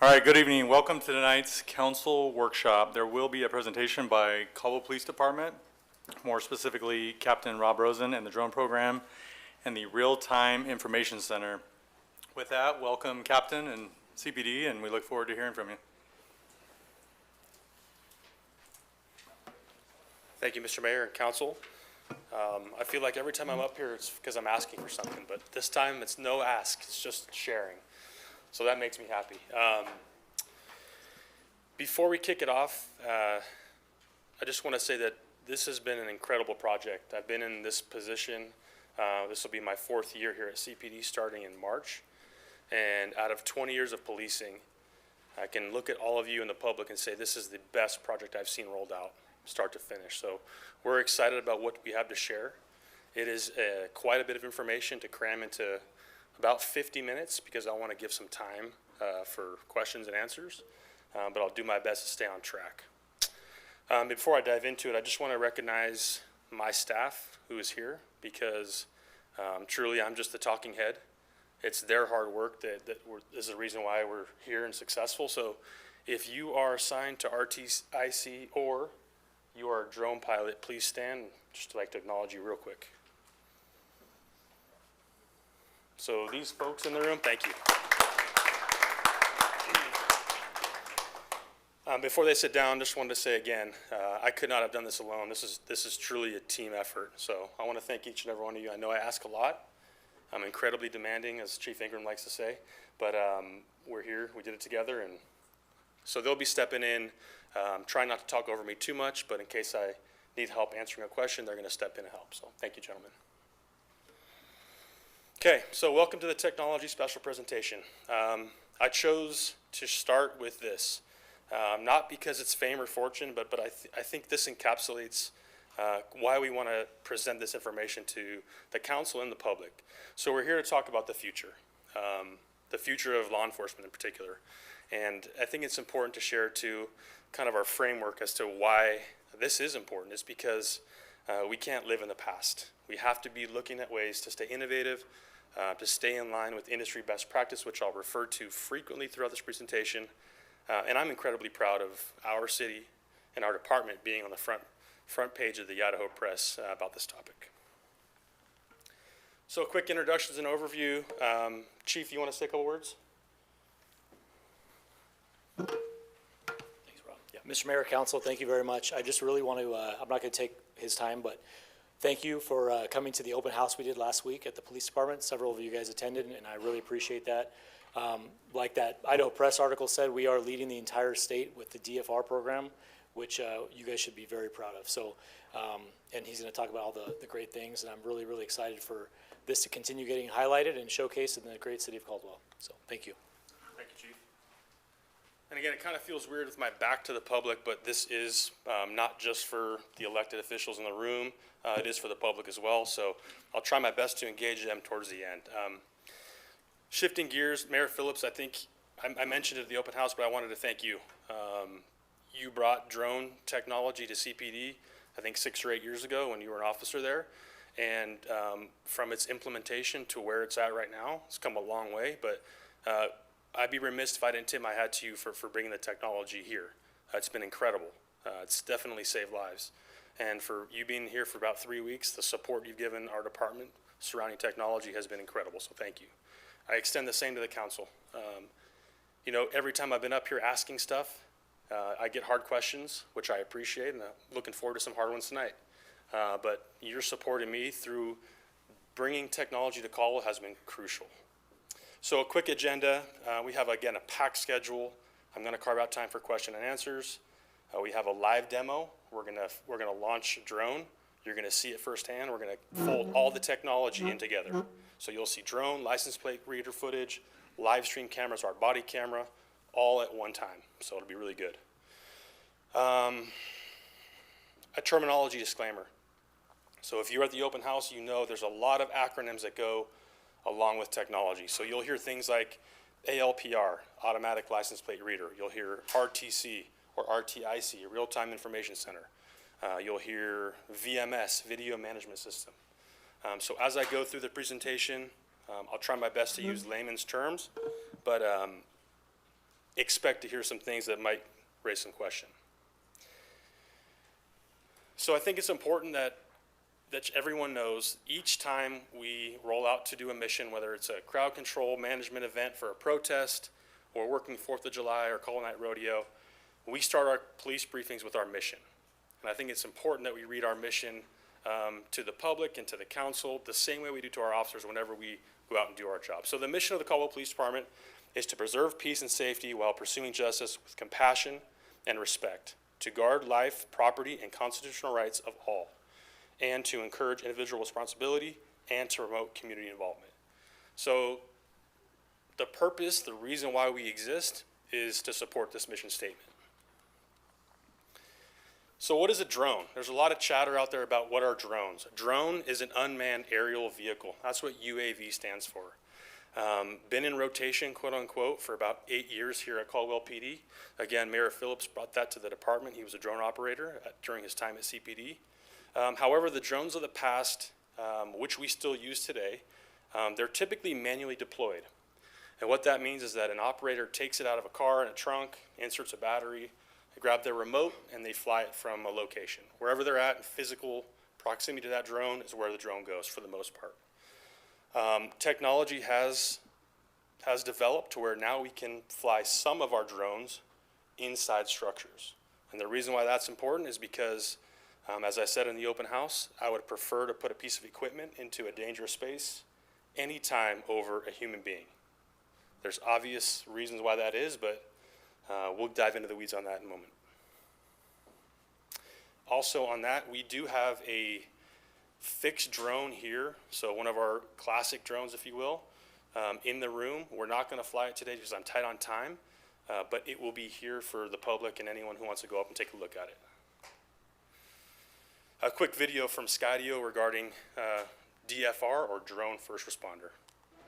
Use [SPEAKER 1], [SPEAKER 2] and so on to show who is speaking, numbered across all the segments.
[SPEAKER 1] All right, good evening. Welcome to tonight's council workshop. There will be a presentation by Caldwell Police Department, more specifically Captain Rob Rosen and the drone program and the Real-Time Information Center. With that, welcome Captain and CPD, and we look forward to hearing from you.
[SPEAKER 2] Thank you, Mr. Mayor and Council. I feel like every time I'm up here, it's because I'm asking for something, but this time it's no ask, it's just sharing. So that makes me happy. Before we kick it off, I just want to say that this has been an incredible project. I've been in this position. This will be my 4th year here at CPD starting in March. And out of 20 years of policing, I can look at all of you in the public and say this is the best project I've seen rolled out, start to finish. So we're excited about what we have to share. It is quite a bit of information to cram into about 50 minutes because I want to give some time for questions and answers, but I'll do my best to stay on track. Before I dive into it, I just want to recognize my staff who is here because truly I'm just the talking head. It's their hard work that is the reason why we're here and successful. So if you are assigned to RTIC or you are a drone pilot, please stand. Just like to acknowledge you real quick. So these folks in the room, thank you. Before they sit down, just wanted to say again, I could not have done this alone. This is truly a team effort. So I want to thank each and every one of you. I know I ask a lot. I'm incredibly demanding, as Chief Ingram likes to say, but we're here. We did it together, and so they'll be stepping in. Trying not to talk over me too much, but in case I need help answering a question, they're going to step in and help. So thank you, gentlemen. Okay, so welcome to the technology special presentation. I chose to start with this, not because it's fame or fortune, but I think this encapsulates why we want to present this information to the council and the public. So we're here to talk about the future of law enforcement in particular. And I think it's important to share too kind of our framework as to why this is important is because we can't live in the past. We have to be looking at ways to stay innovative, to stay in line with industry best practice, which I'll refer to frequently throughout this presentation. And I'm incredibly proud of our city and our department being on the front page of the Idaho Press about this topic. So quick introductions and overview. Chief, you want to say a couple words?
[SPEAKER 3] Thanks, Rob. Yeah. Mr. Mayor, Council, thank you very much. I just really want to, I'm not going to take his time, but thank you for coming to the open house we did last week at the police department. Several of you guys attended, and I really appreciate that. Like that Idaho Press article said, we are leading the entire state with the DFR program, which you guys should be very proud of. So, and he's going to talk about all the great things, and I'm really, really excited for this to continue getting highlighted and showcased in the great city of Caldwell. So, thank you.
[SPEAKER 2] Thank you, Chief. And again, it kind of feels weird with my back to the public, but this is not just for the elected officials in the room. It is for the public as well. So I'll try my best to engage them towards the end. Shifting gears, Mayor Phillips, I think I mentioned it at the open house, but I wanted to thank you. You brought drone technology to CPD, I think 6 or 8 years ago when you were an officer there. And from its implementation to where it's at right now, it's come a long way. But I'd be remiss if I didn't tip my hat to you for bringing the technology here. It's been incredible. It's definitely saved lives. And for you being here for about 3 weeks, the support you've given our department surrounding technology has been incredible, so thank you. I extend the same to the council. You know, every time I've been up here asking stuff, I get hard questions, which I appreciate, and I'm looking forward to some hard ones tonight. But your supporting me through bringing technology to Caldwell has been crucial. So a quick agenda, we have again a packed schedule. I'm gonna carve out time for question and answers. We have a live demo. We're gonna launch a drone. You're gonna see it firsthand. We're gonna fold all the technology in together. So you'll see drone, license plate reader footage, live stream cameras, our body camera, all at one time. So it'll be really good. A terminology disclaimer. So if you're at the open house, you know there's a lot of acronyms that go along with technology. So you'll hear things like ALPR, automatic license plate reader. You'll hear RTC or RTIC, real-time information center. You'll hear VMS, video management system. So as I go through the presentation, I'll try my best to use layman's terms, but expect to hear some things that might raise some question. So I think it's important that everyone knows each time we roll out to do a mission, whether it's a crowd control management event for a protest or working 4th of July or Call Night Rodeo, we start our police briefings with our mission. And I think it's important that we read our mission to the public and to the council the same way we do to our officers whenever we go out and do our job. So the mission of the Caldwell Police Department is to preserve peace and safety while pursuing justice with compassion and respect, to guard life, property, and constitutional rights of all, and to encourage individual responsibility and to promote community involvement. So the purpose, the reason why we exist is to support this mission statement. So what is a drone? There's a lot of chatter out there about what are drones. A drone is an unmanned aerial vehicle. That's what UAV stands for. Been in rotation, quote unquote, for about 8 years here at Caldwell PD. Again, Mayor Phillips brought that to the department. He was a drone operator during his time at CPD. However, the drones of the past, which we still use today, they're typically manually deployed. And what that means is that an operator takes it out of a car in a trunk, inserts a battery, they grab their remote, and they fly it from a location. Wherever they're at in physical proximity to that drone is where the drone goes for the most part. Technology has developed to where now we can fly some of our drones inside structures. And the reason why that's important is because, as I said in the open house, I would prefer to put a piece of equipment into a dangerous space anytime over a human being. There's obvious reasons why that is, but we'll dive into the weeds on that in a moment. Also on that, we do have a fixed drone here, so one of our classic drones, if you will, in the room. We're not going to fly it today because I'm tight on time, but it will be here for the public and anyone who wants to go up and take a look at it. A quick video from Skydio regarding DFR, or Drone First Responder.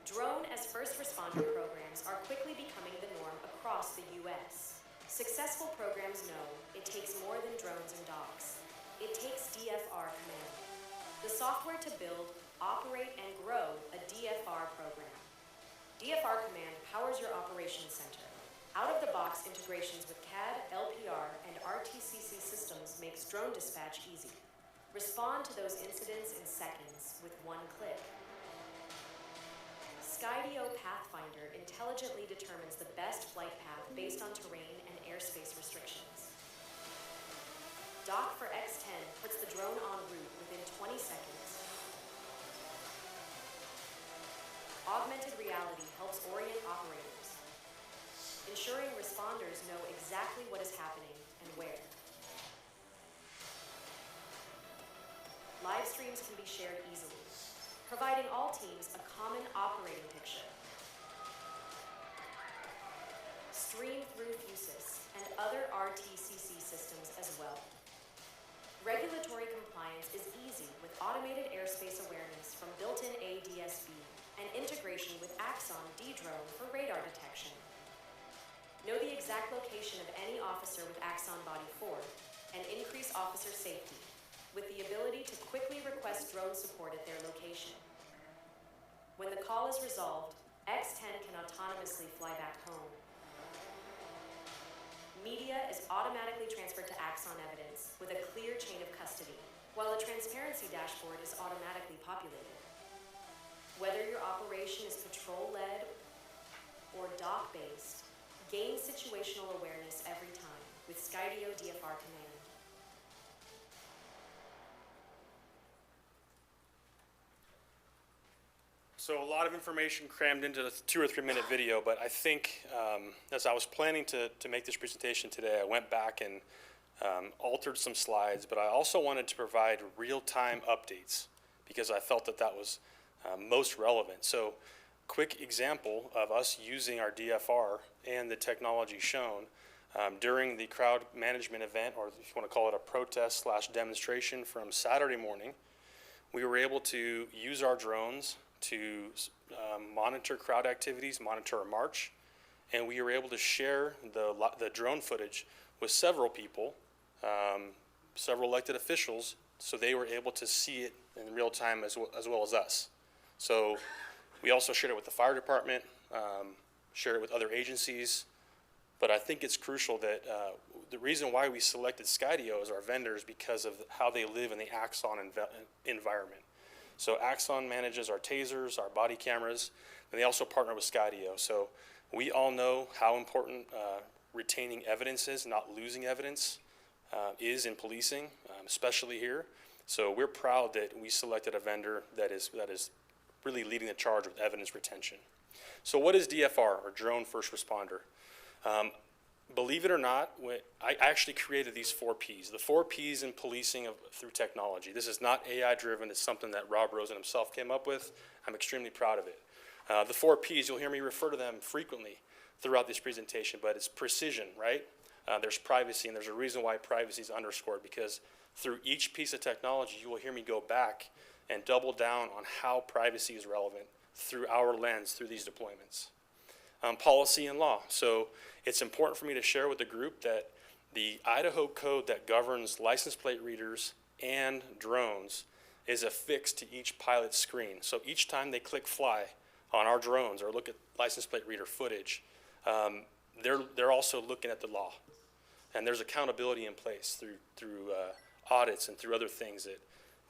[SPEAKER 4] Drone as first responder programs are quickly becoming the norm across the U.S. Successful programs know it takes more than drones and dogs. It takes DFR command, the software to build, operate, and grow a DFR program. DFR command powers your operations center. Out-of-the-box integrations with CAD, LPR, and RTCC systems makes drone dispatch easy. Respond to those incidents in seconds with one click. Skydio Pathfinder intelligently determines the best flight path based on terrain and airspace restrictions. Dock for X10 puts the drone en route within 20 seconds. Augmented reality helps orient operators, ensuring responders know exactly what is happening and where. Live streams can be shared easily, providing all teams a common operating picture. Stream through Fusus and other RTCC systems as well. Regulatory compliance is easy with automated airspace awareness from built-in ADSB and integration with Axon D-Drone for radar detection. Know the exact location of any officer with Axon Body 4 and increase officer safety with the ability to quickly request drone support at their location. When the call is resolved, X10 can autonomously fly back home. Media is automatically transferred to Axon Evidence with a clear chain of custody, while a transparency dashboard is automatically populated. Whether your operation is patrol-led or dock-based, gain situational awareness every time with Skydio DFR Command.
[SPEAKER 2] So a lot of information crammed into a 2 or 3 minute video, but I think as I was planning to make this presentation today, I went back and altered some slides, but I also wanted to provide real-time updates because I felt that that was most relevant. So quick example of us using our DFR and the technology shown during the crowd management event, or if you want to call it a protest / demonstration from Saturday morning, we were able to use our drones to monitor crowd activities, monitor a march, and we were able to share the drone footage with several people, several elected officials, so they were able to see it in real time as well as us. So we also shared it with the fire department, shared it with other agencies, But I think it's crucial that the reason why we selected Skydio as our vendor is because of how they live in the Axon environment. So Axon manages our tasers, our body cameras, and they also partner with Skydio. So we all know how important retaining evidence is, not losing evidence is in policing, especially here. So we're proud that we selected a vendor that is really leading the charge with evidence retention. So what is DFR, or Drone First Responder? Believe it or not, I actually created these 4 Ps. The 4 Ps in policing through technology. This is not AI driven. It's something that Rob Rosen himself came up with. I'm extremely proud of it. The 4 Ps, you'll hear me refer to them frequently throughout this presentation, but it's precision, right? There's privacy, and there's a reason why privacy is underscored, because through each piece of technology, you will hear me go back and double down on how privacy is relevant through our lens, through these deployments. Policy and law. So it's important for me to share with the group that the Idaho code that governs license plate readers and drones is affixed to each pilot's screen. So each time they click fly on our drones or look at license plate reader footage, they're also looking at the law. And there's accountability in place through audits and through other things that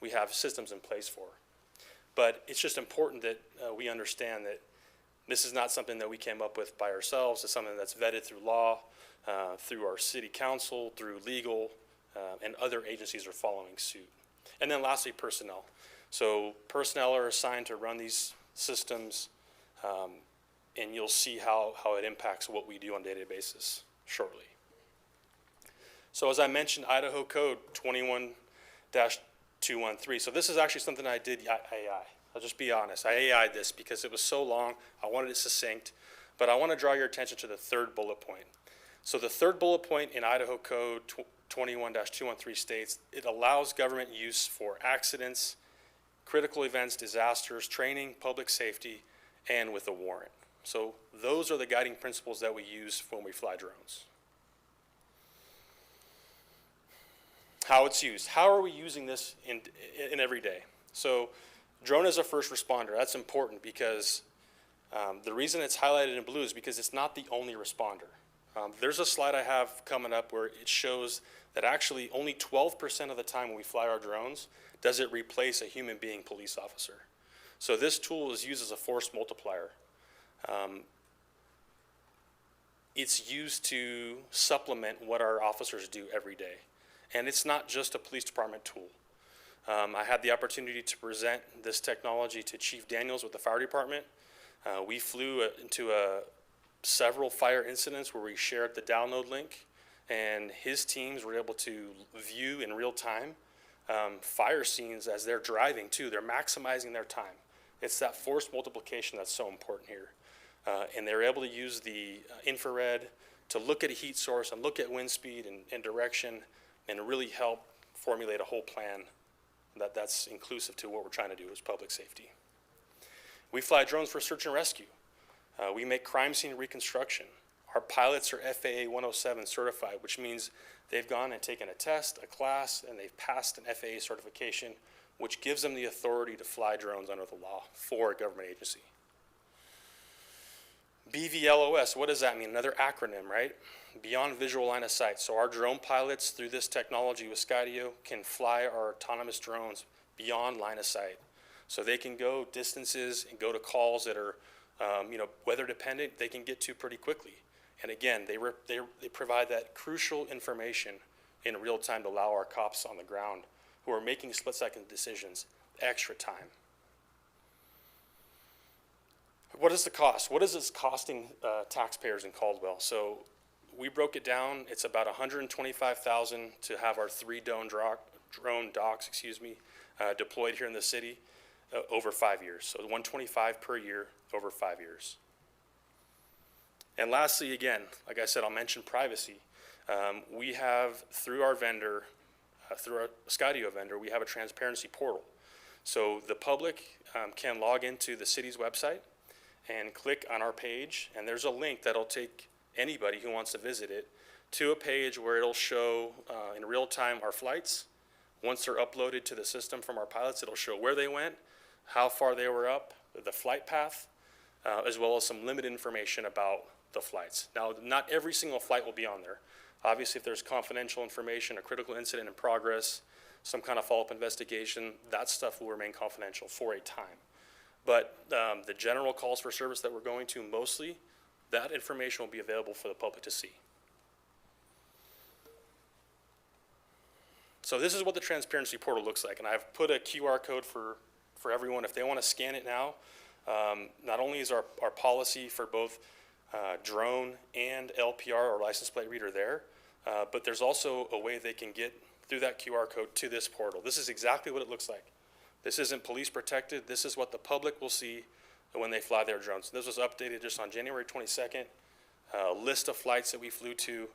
[SPEAKER 2] we have systems in place for. But it's just important that we understand that this is not something that we came up with by ourselves. It's something that's vetted through law, through our city council, through legal, and other agencies are following suit. And then lastly, personnel. So personnel are assigned to run these systems, and you'll see how it impacts what we do on a day-to-day basis shortly. So as I mentioned, Idaho Code 21-213. So this is actually something I did AI. I'll just be honest. I AI'd this because it was so long. I wanted it succinct. But I want to draw your attention to the 3rd bullet point. So the 3rd bullet point in Idaho Code 21-213 states, it allows government use for accidents, critical events, disasters, training, public safety, and with a warrant. So those are the guiding principles that we use when we fly drones. How it's used. How are we using this in every day? So drone as a first responder, that's important because the reason it's highlighted in blue is because it's not the only responder. There's a slide I have coming up where it shows that actually only 12% of the time when we fly our drones does it replace a human being police officer. So this tool is used as a force multiplier. It's used to supplement what our officers do every day. And it's not just a police department tool. I had the opportunity to present this technology to Chief Daniels with the fire department. We flew into several fire incidents where we shared the download link, and his teams were able to view in real time fire scenes as they're driving too. They're maximizing their time. It's that force multiplication that's so important here. And they're able to use the infrared to look at a heat source and look at wind speed and direction and really help formulate a whole plan that's inclusive to what we're trying to do as public safety. We fly drones for search and rescue. We make crime scene reconstruction. Our pilots are FAA 107 certified, which means they've gone and taken a test, a class, and they've passed an FAA certification, which gives them the authority to fly drones under the law for a government agency. BVLOS, what does that mean? Another acronym, right? Beyond visual line of sight. So our drone pilots, through this technology with Skydio, can fly our autonomous drones beyond line of sight. So they can go distances and go to calls that are, weather dependent, they can get to pretty quickly. And again, they provide that crucial information in real time to allow our cops on the ground who are making split-second decisions extra time. What is the cost? What is this costing taxpayers in Caldwell? So we broke it down. It's about $125,000 to have our 3 drone docks, deployed here in the city over 5 years. So $125,000 per year over 5 years. And lastly, again, like I said, I'll mention privacy. We have, through our vendor, through our Skydio vendor, we have a transparency portal. So the public can log into the city's website and click on our page, and there's a link that'll take anybody who wants to visit it to a page where it'll show in real time our flights. Once they're uploaded to the system from our pilots, it'll show where they went, how far they were up, the flight path, as well as some limited information about the flights. Now, not every single flight will be on there. Obviously, if there's confidential information, a critical incident in progress, some kind of follow-up investigation, that stuff will remain confidential for a time. But the general calls for service that we're going to mostly, that information will be available for the public to see. So this is what the transparency portal looks like, and I've put a QR code for everyone if they want to scan it now. Not only is our policy for both drone and LPR or license plate reader there, but there's also a way they can get through that QR code to this portal. This is exactly what it looks like. This isn't police protected. This is what the public will see when they fly their drones. This was updated just on January 22nd. A list of flights that we flew to.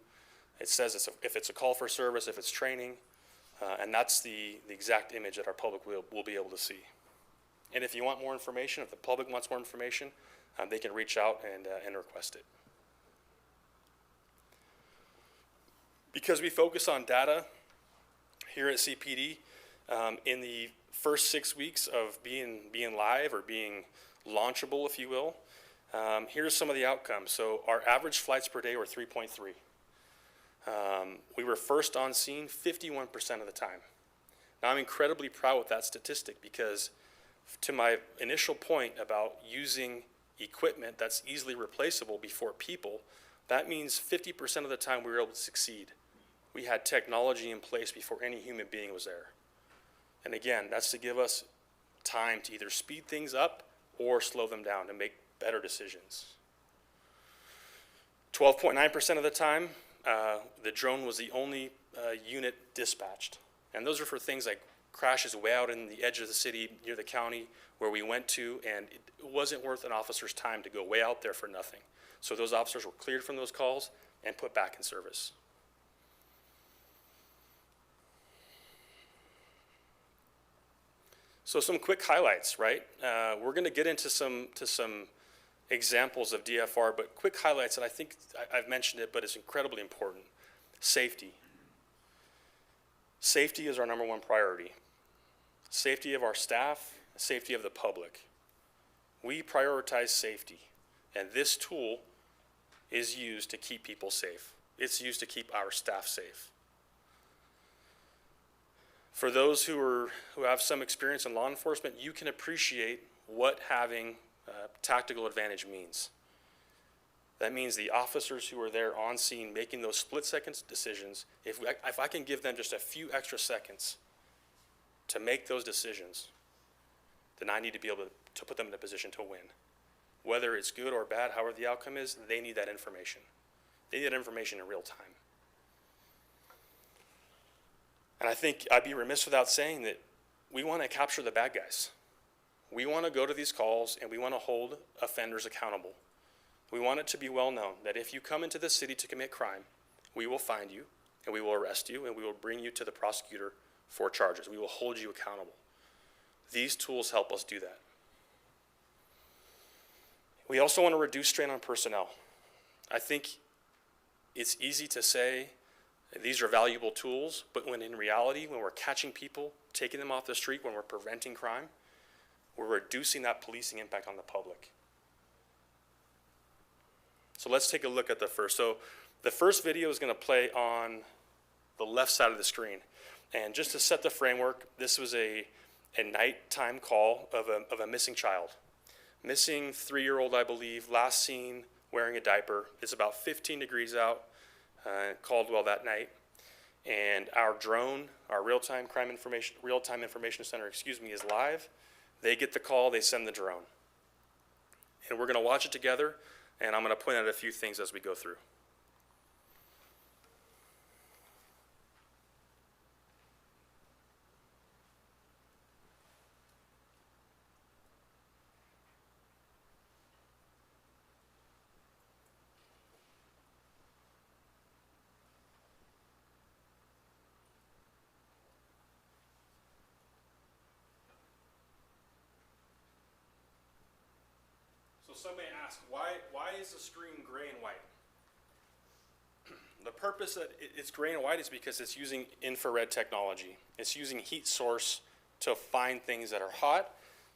[SPEAKER 2] It says if it's a call for service, if it's training, and that's the exact image that our public will be able to see. And if you want more information, if the public wants more information, they can reach out and request it. Because we focus on data here at CPD, in the first 6 weeks of being live or being launchable, if you will, here's some of the outcomes. So our average flights per day were 3.3. We were first on scene 51% of the time. Now, I'm incredibly proud with that statistic because to my initial point about using equipment that's easily replaceable before people, that means 50% of the time we were able to succeed. We had technology in place before any human being was there. And again, that's to give us time to either speed things up or slow them down to make better decisions. 12.9% of the time, the drone was the only unit dispatched. And those are for things like crashes way out in the edge of the city near the county where we went to, and it wasn't worth an officer's time to go way out there for nothing. So those officers were cleared from those calls and put back in service. So some quick highlights, right? We're going to get into some examples of DFR, but quick highlights, and I think I've mentioned it, but it's incredibly important. Safety. Safety is our number one priority. Safety of our staff, safety of the public. We prioritize safety, and this tool is used to keep people safe. It's used to keep our staff safe. For those who have some experience in law enforcement, you can appreciate what having tactical advantage means. That means the officers who are there on scene making those split-second decisions, if I can give them just a few extra seconds to make those decisions, then I need to be able to put them in a position to win. Whether it's good or bad, however the outcome is, they need that information. They need that information in real time. And I think I'd be remiss without saying that we want to capture the bad guys. We want to go to these calls and we want to hold offenders accountable. We want it to be well known that if you come into the city to commit crime, we will find you and we will arrest you and we will bring you to the prosecutor for charges. We will hold you accountable. These tools help us do that. We also want to reduce strain on personnel. I think it's easy to say these are valuable tools, but when in reality, when we're catching people, taking them off the street, when we're preventing crime, we're reducing that policing impact on the public. So let's take a look at the first. So the first video is going to play on the left side of the screen. And just to set the framework, this was a nighttime call of a missing child. Missing 3-year-old, I believe, last seen wearing a diaper. It's about 15 degrees out. Caldwell that night, and our drone, our real-time information center, is live. They get the call, they send the drone, and we're going to watch it together. And I'm going to point out a few things as we go through. Some may ask, why is the screen gray and white? The purpose that it's gray and white is because it's using infrared technology. It's using heat source to find things that are hot.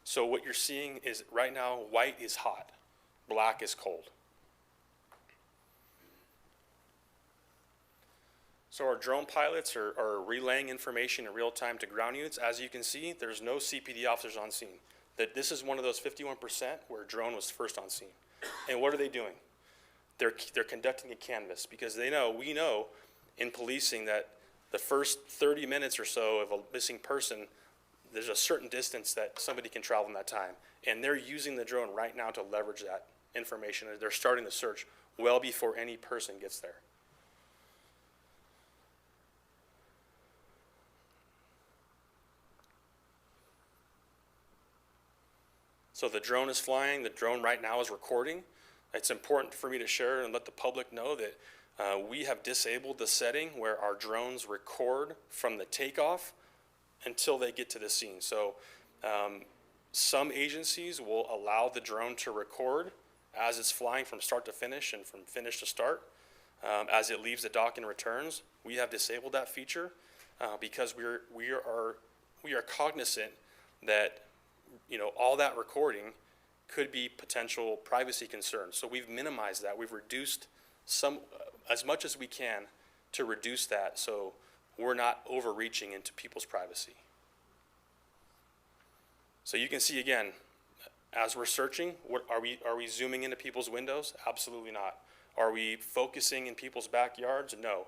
[SPEAKER 2] So what you're seeing is right now, white is hot, black is cold. So our drone pilots are relaying information in real time to ground units. As you can see, there's no CPD officers on scene. That this is one of those 51% where drone was first on scene. And what are they doing? They're conducting a canvass because we know in policing that the first 30 minutes or so of a missing person, there's a certain distance that somebody can travel in that time. And they're using the drone right now to leverage that information. They're starting the search well before any person gets there. So the drone is flying. The drone right now is recording. It's important for me to share and let the public know that we have disabled the setting where our drones record from the takeoff until they get to the scene. So some agencies will allow the drone to record as it's flying from start to finish and from finish to start. As it leaves the dock and returns, we have disabled that feature because we are cognizant that all that recording could be potential privacy concerns. So we've minimized that. We've reduced as much as we can to reduce that so we're not overreaching into people's privacy. So you can see again, as we're searching, are we zooming into people's windows? Absolutely not. Are we focusing in people's backyards? No.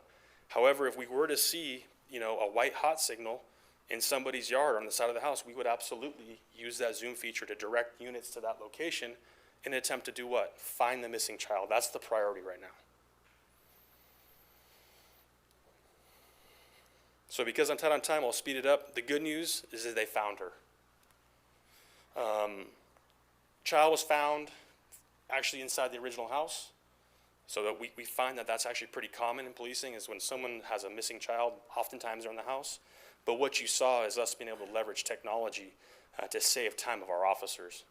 [SPEAKER 2] However, if we were to see, a white hot signal in somebody's yard on the side of the house, we would absolutely use that zoom feature to direct units to that location in an attempt to do what? Find the missing child. That's the priority right now. So because I'm tight on time, I'll speed it up. The good news is that they found her. Child was found actually inside the original house. So that we find that that's actually pretty common in policing is when someone has a missing child, oftentimes they're in the house. But what you saw is us being able to leverage technology to save time of our officers.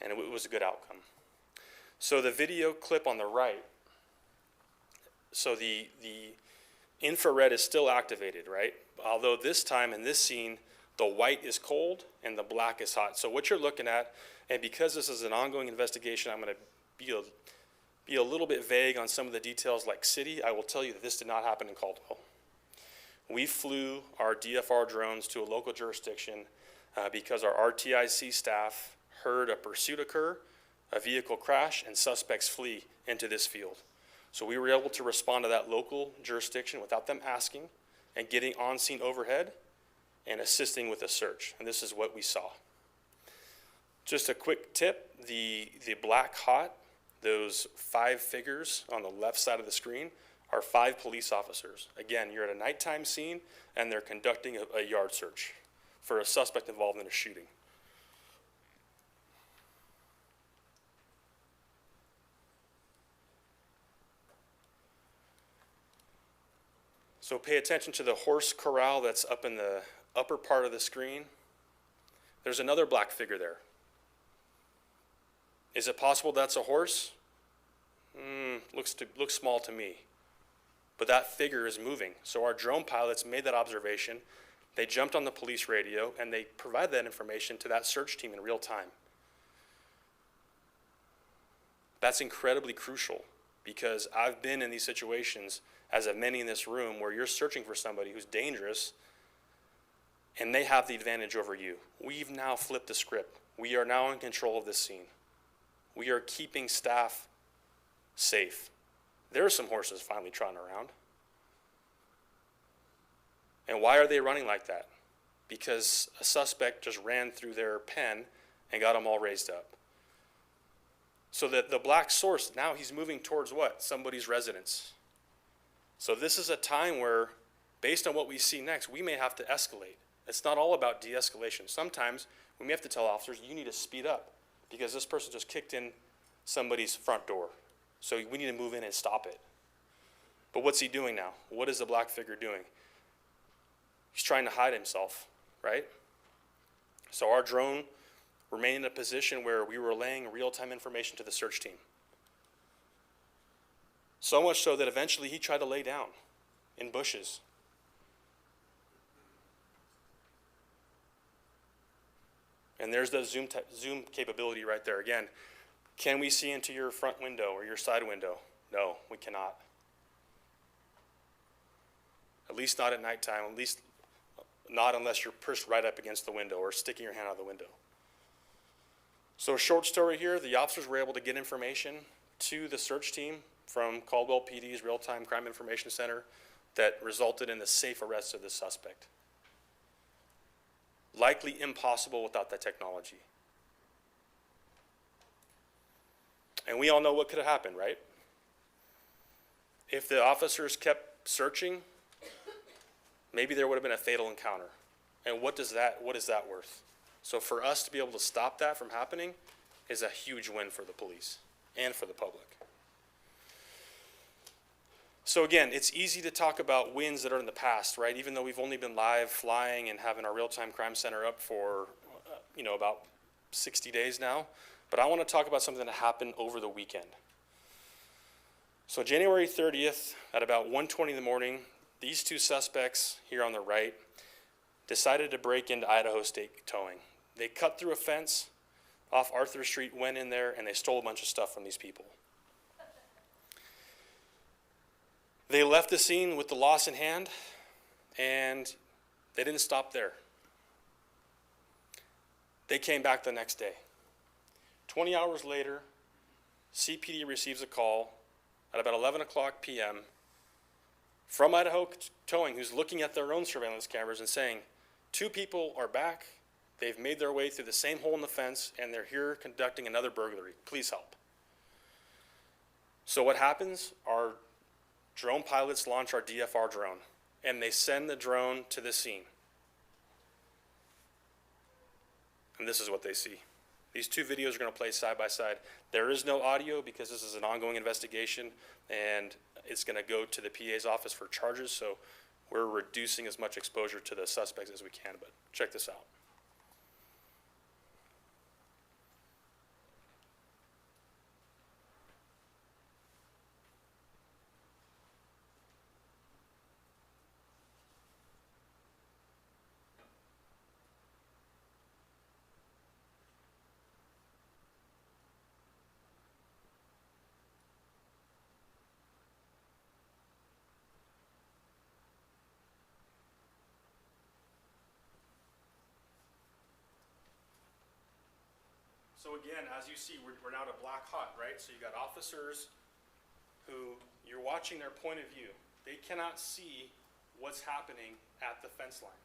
[SPEAKER 2] And it was a good outcome. So the video clip on the right, so the infrared is still activated, right? Although this time in this scene, the white is cold and the black is hot. So what you're looking at, and because this is an ongoing investigation, I'm gonna be a little bit vague on some of the details like city. I will tell you that this did not happen in Caldwell. We flew our DFR drones to a local jurisdiction because our RTIC staff heard a pursuit occur, a vehicle crash, and suspects flee into this field. So we were able to respond to that local jurisdiction without them asking and getting on scene overhead and assisting with the search. And this is what we saw. Just a quick tip, the black hot, those 5 figures on the left side of the screen are 5 police officers. Again, you're at a nighttime scene and they're conducting a yard search for a suspect involved in a shooting. So pay attention to the horse corral that's up in the upper part of the screen. There's another black figure there. Is it possible that's a horse? Looks small to me. But that figure is moving. So our drone pilots made that observation. They jumped on the police radio and they provided that information to that search team in real time. That's incredibly crucial because I've been in these situations, as have many in this room, where you're searching for somebody who's dangerous and they have the advantage over you. We've now flipped the script. We are now in control of this scene. We are keeping staff safe. There are some horses finally trotting around. And why are they running like that? Because a suspect just ran through their pen and got them all raised up. So that the black source, now he's moving towards what? Somebody's residence. So this is a time where, based on what we see next, we may have to escalate. It's not all about de-escalation. Sometimes we may have to tell officers, you need to speed up because this person just kicked in somebody's front door. So we need to move in and stop it. But what's he doing now? What is the black figure doing? He's trying to hide himself, right? So our drone remained in a position where we were relaying real-time information to the search team. So much so that eventually he tried to lay down in bushes. And there's the zoom capability right there. Again, can we see into your front window or your side window? No, we cannot. at least not at nighttime, at least not unless you're pushed right up against the window or sticking your hand out the window. So short story here, the officers were able to get information to the search team from Caldwell PD's Real-Time Crime Information Center that resulted in the safe arrest of the suspect. Likely impossible without that technology. And we all know what could have happened, right? If the officers kept searching, maybe there would have been a fatal encounter. And what is that worth? So for us to be able to stop that from happening is a huge win for the police and for the public. So again, it's easy to talk about wins that are in the past, right? Even though we've only been live flying and having our real-time crime center up for, about 60 days now. But I want to talk about something that happened over the weekend. So January 30th at about 1:20 in the morning, these two suspects here on the right decided to break into Idaho State Towing. They cut through a fence off Arthur Street, went in there, and they stole a bunch of stuff from these people. They left the scene with the loss in hand, and they didn't stop there. They came back the next day. 20 hours later, CPD receives a call at about 11 o'clock p.m. from Idaho Towing, who's looking at their own surveillance cameras and saying, 2 people are back, they've made their way through the same hole in the fence, and they're here conducting another burglary. Please help. So what happens? Our drone pilots launch our DFR drone, and they send the drone to the scene. And this is what they see. These 2 videos are going to play side by side. There is no audio because this is an ongoing investigation, and it's going to go to the PA's office for charges, so we're reducing as much exposure to the suspects as we can, but check this out. So again, as you see, we're now to black hot, right? So you got officers who, you're watching their point of view. They cannot see what's happening at the fence line.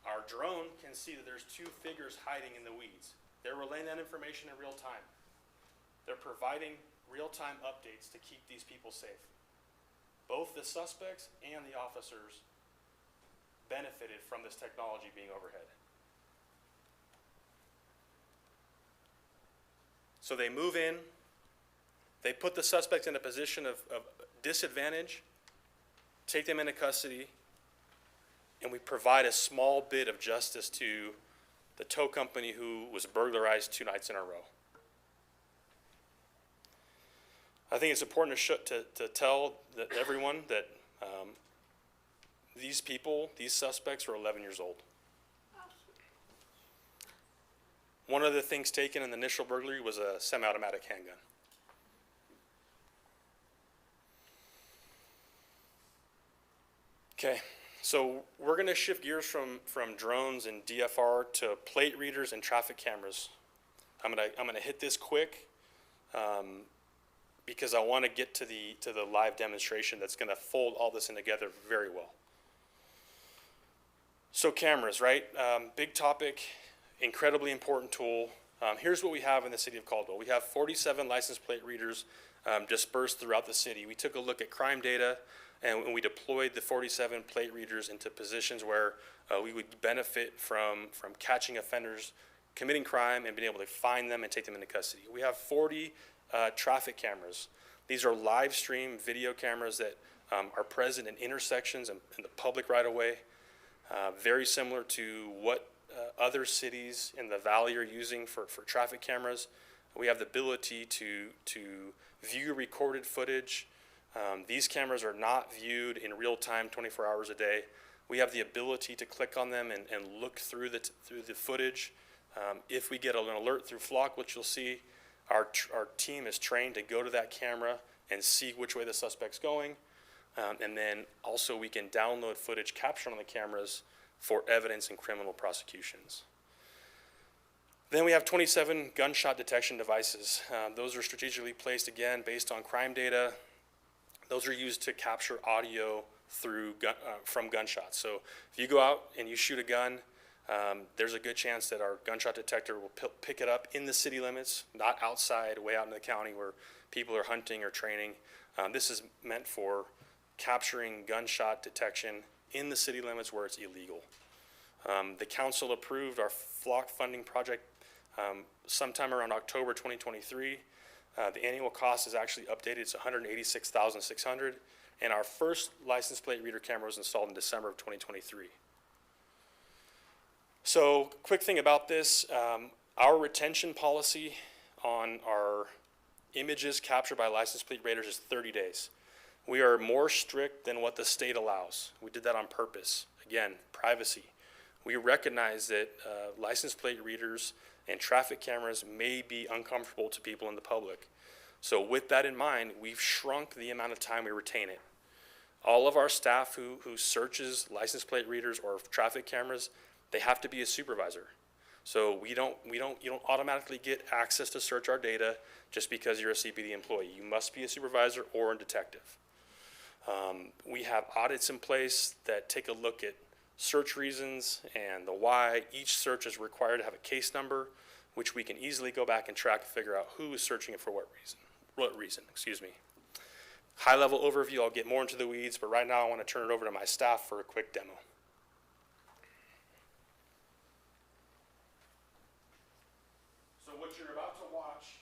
[SPEAKER 2] Our drone can see that there's 2 figures hiding in the weeds. They're relaying that information in real time. They're providing real-time updates to keep these people safe. Both the suspects and the officers benefited from this technology being overhead. So they move in, they put the suspect in a position of disadvantage, take them into custody, and we provide a small bit of justice to the tow company who was burglarized 2 nights in a row. I think it's important to tell everyone that these people, these suspects, are 11 years old. One of the things taken in the initial burglary was a semi-automatic handgun. Okay, so we're going to shift gears from drones and DFR to plate readers and traffic cameras. I'm gonna hit this quick because I want to get to the live demonstration that's going to fold all this in together very well. So cameras, right? Big topic. Incredibly important tool. Here's what we have in the city of Caldwell. We have 47 license plate readers dispersed throughout the city. We took a look at crime data and we deployed the 47 plate readers into positions where we would benefit from catching offenders committing crime and being able to find them and take them into custody. We have 40 traffic cameras. These are live stream video cameras that are present in intersections and in the public right of way. Very similar to what other cities in the valley are using for traffic cameras. We have the ability to view recorded footage. These cameras are not viewed in real time 24 hours a day. We have the ability to click on them and look through the footage. If we get an alert through Flock, which you'll see, our team is trained to go to that camera and see which way the suspect's going. And then also we can download footage captured on the cameras for evidence in criminal prosecutions. Then we have 27 gunshot detection devices. Those are strategically placed, again, based on crime data. Those are used to capture audio through from gunshots. So if you go out and you shoot a gun, there's a good chance that our gunshot detector will pick it up in the city limits, not outside, way out in the county where people are hunting or training. This is meant for capturing gunshot detection in the city limits where it's illegal. The council approved our flock funding project sometime around October 2023. The annual cost is actually updated. It's $186,600, and our first license plate reader camera was installed in December of 2023. So, quick thing about this, our retention policy on our images captured by license plate readers is 30 days. We are more strict than what the state allows. We did that on purpose. Again, privacy. We recognize that license plate readers and traffic cameras may be uncomfortable to people in the public. So with that in mind, we've shrunk the amount of time we retain it. All of our staff who searches license plate readers or traffic cameras, they have to be a supervisor. So you don't automatically get access to search our data just because you're a CPD employee. You must be a supervisor or a detective. We have audits in place that take a look at search reasons and the why. Each search is required to have a case number, which we can easily go back and track and figure out who is searching it for what reason, excuse me. High level overview, I'll get more into the weeds, but right now I want to turn it over to my staff for a quick demo. So what you're about to watch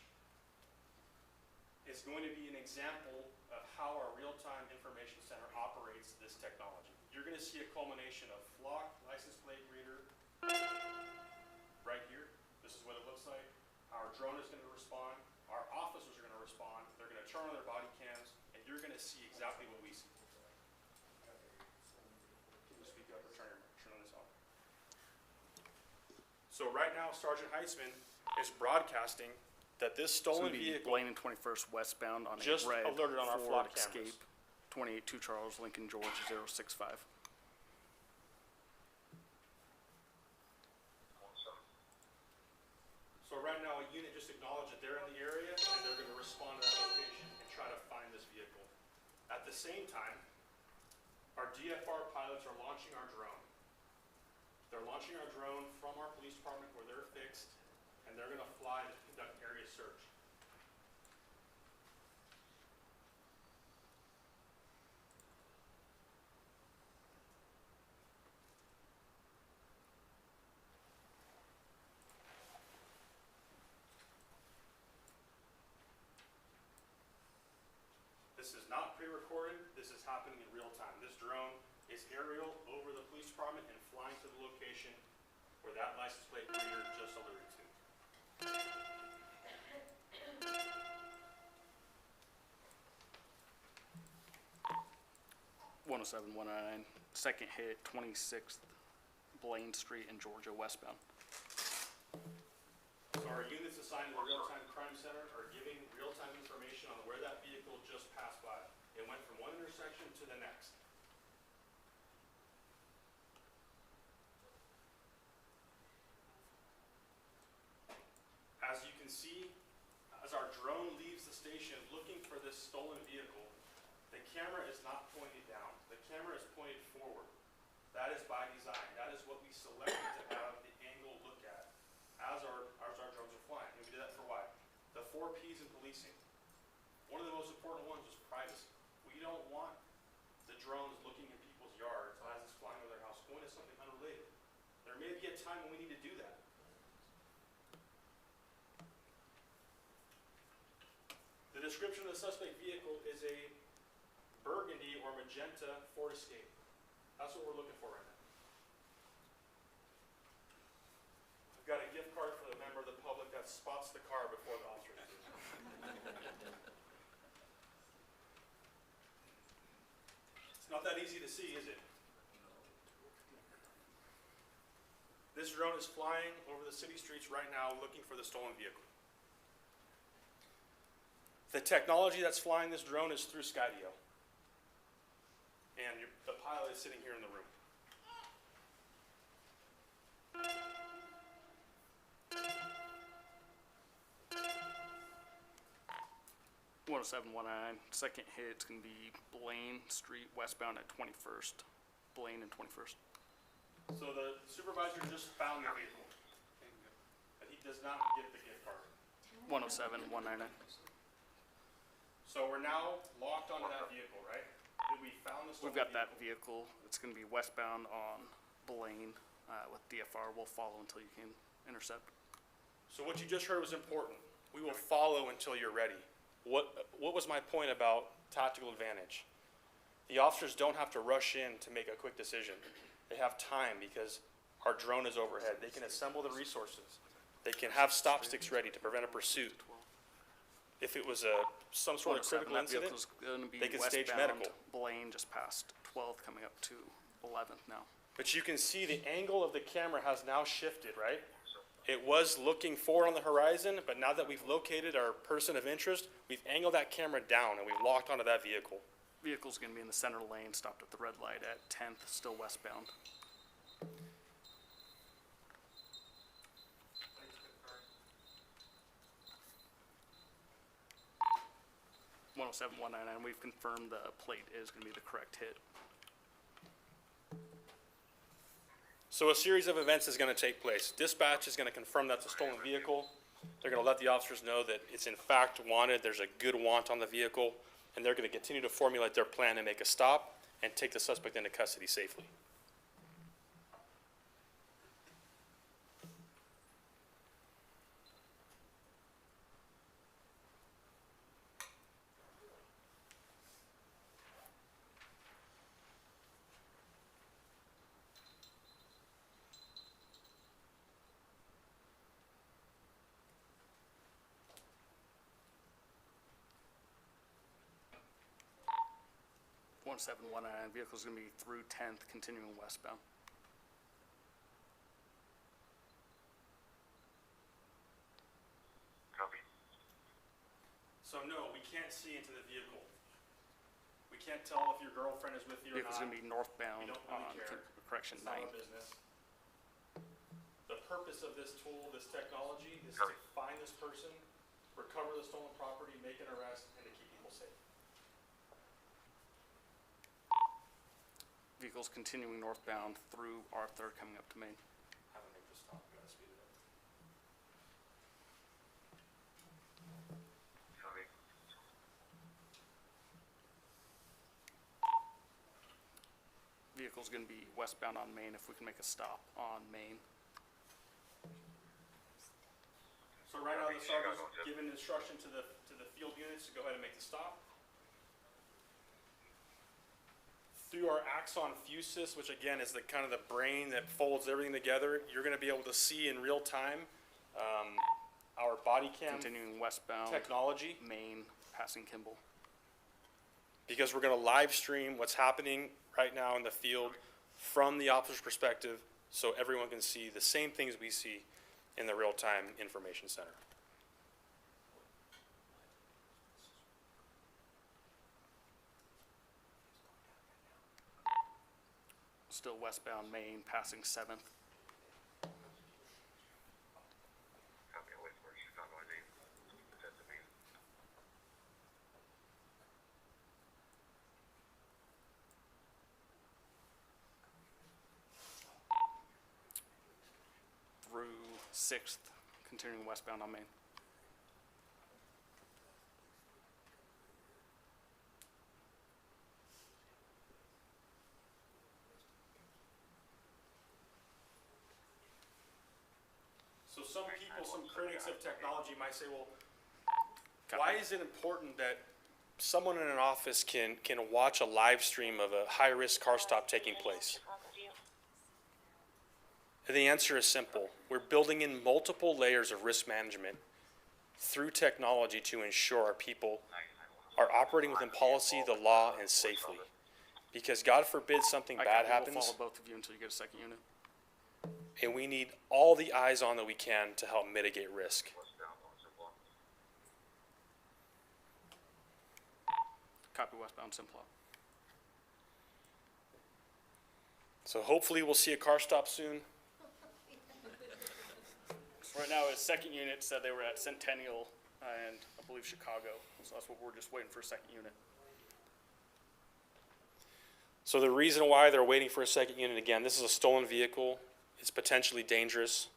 [SPEAKER 2] is going to be an example of how our real-time information center operates this technology. You're going to see a culmination of flock license plate reader right here. This is what it looks like. Our drone is going to respond. Our officers are going to respond. They're going to turn on their body cams, and you're going to see exactly what we see. Can you speak up or turn on this off? So right now, Sergeant Heitzman is broadcasting that this stolen vehicle
[SPEAKER 5] Blaine and 21st westbound on
[SPEAKER 2] just
[SPEAKER 5] a red
[SPEAKER 2] alerted on our
[SPEAKER 5] Ford
[SPEAKER 2] flock cameras.
[SPEAKER 5] Escape, 282 Charles, Lincoln, Georgia, 065.
[SPEAKER 2] So right now, a unit just acknowledged that they're in the area, and they're going to respond to that location and try to find this vehicle. At the same time, our DFR pilots are launching our drone. They're launching our drone from our police department where they're fixed, and they're going to fly to conduct area search. This is not pre-recorded. This is happening in real time. This drone is aerial over the police department and flying to the location where that license plate reader just alerted to.
[SPEAKER 5] 107-199, second hit, 26th Blaine Street in Georgia, westbound.
[SPEAKER 2] So our units assigned to the real-time crime center are giving real-time information on where that vehicle just passed by. It went from one intersection to the next. As you can see, as our drone leaves the station looking for this stolen vehicle, the camera is not pointed down. The camera is pointed forward. That is by design. That is what we selected to have the angle look at as our drones are flying. And we did that for why? The 4 Ps in policing. One of the most important ones was privacy. We don't want the drones looking in people's yards as it's flying over their house, going to something unrelated. There may be a time when we need to do that. The description of the suspect vehicle is a burgundy or magenta Ford Escape. That's what we're looking for right now. I've got a gift card for the member of the public that spots the car before the officer does. It's not that easy to see, is it? This drone is flying over the city streets right now looking for the stolen vehicle. The technology that's flying this drone is through Skydio. man, the pilot is sitting here in the room.
[SPEAKER 5] 107-199, second hit's gonna be Blaine Street westbound at 21st. Blaine and 21st.
[SPEAKER 2] So the supervisor just found the vehicle, but he does not get the gift card.
[SPEAKER 5] 107-199.
[SPEAKER 2] So we're now locked onto that vehicle, right? Did we found the stolen
[SPEAKER 5] We've got that vehicle. It's gonna be westbound on Blaine, with DFR. We'll follow until you can intercept.
[SPEAKER 2] So what you just heard was important. We will follow until you're ready. What was my point about tactical advantage? The officers don't have to rush in to make a quick decision. They have time because our drone is overhead. They can assemble the resources. They can have stop sticks ready to prevent a pursuit. If it was some sort of
[SPEAKER 5] 107,
[SPEAKER 2] critical
[SPEAKER 5] that
[SPEAKER 2] incident,
[SPEAKER 5] vehicle's gonna be
[SPEAKER 2] they can stage
[SPEAKER 5] westbound
[SPEAKER 2] medical.
[SPEAKER 5] Blaine, just past 12th, coming up to 11th now.
[SPEAKER 2] but you can see the angle of the camera has now shifted, right? It was looking forward on the horizon, but now that we've located our person of interest, we've angled that camera down and we've locked onto that vehicle.
[SPEAKER 5] Vehicle's gonna be in the center lane, stopped at the red light at 10th, still westbound. One oh seven, 199, we've confirmed the plate is gonna be the correct hit.
[SPEAKER 2] So a series of events is gonna take place. Dispatch is gonna confirm that's a stolen vehicle. They're gonna let the officers know that it's in fact wanted, there's a good want on the vehicle, and they're gonna continue to formulate their plan and make a stop and take the suspect into custody safely.
[SPEAKER 5] One seven, 199, vehicle's gonna be through 10th, continuing westbound.
[SPEAKER 6] Copy.
[SPEAKER 2] So no, we can't see into the vehicle. We can't tell if your girlfriend is with you or not.
[SPEAKER 5] Vehicle's gonna be northbound
[SPEAKER 2] We don't really
[SPEAKER 5] on
[SPEAKER 2] care.
[SPEAKER 5] correction
[SPEAKER 2] It's not our
[SPEAKER 5] 9th.
[SPEAKER 2] business. The purpose of this tool, this technology, is to find this person, recover the stolen property, make an arrest, and to keep people safe.
[SPEAKER 5] Vehicle's continuing northbound through Arthur, coming up to Main.
[SPEAKER 2] Have them make the stop, we gotta speed it up.
[SPEAKER 6] Copy.
[SPEAKER 5] Vehicle's gonna be westbound on Main if we can make a stop on Main.
[SPEAKER 2] So right now, the sergeant's given instruction to the field units to go ahead and make the stop. Through our axon fusus, which again is the kind of the brain that folds everything together, you're gonna be able to see in real time, our body cam
[SPEAKER 5] Continuing westbound,
[SPEAKER 2] technology,
[SPEAKER 5] Main, passing Kimball.
[SPEAKER 2] because we're gonna live stream what's happening right now in the field from the officer's perspective, so everyone can see the same things we see in the real-time information center.
[SPEAKER 5] Still westbound Main, passing 7th.
[SPEAKER 6] Copy. I'll wait for it. She's not noisy. That's the main.
[SPEAKER 5] Through 6th, continuing westbound on Main.
[SPEAKER 2] So some people, some critics of technology might say, well,
[SPEAKER 5] Copy.
[SPEAKER 2] why is it important that someone in an office can watch a live stream of a high-risk car stop taking place? And the answer is simple. We're building in multiple layers of risk management through technology to ensure our people are operating within policy, the law, and safely. Because God forbid something bad
[SPEAKER 5] We'll
[SPEAKER 2] happens,
[SPEAKER 5] follow both of you until you get a second unit.
[SPEAKER 2] and we need all the eyes on that we can to help mitigate risk.
[SPEAKER 6] Westbound on Simplot.
[SPEAKER 5] Copy westbound Simplot.
[SPEAKER 2] So hopefully we'll see a car stop soon.
[SPEAKER 5] Right now, his second unit said they were at Centennial and I believe Chicago, so that's what we're just waiting for a second unit.
[SPEAKER 2] So the reason why they're waiting for a second unit, again, this is a stolen vehicle. It's potentially dangerous.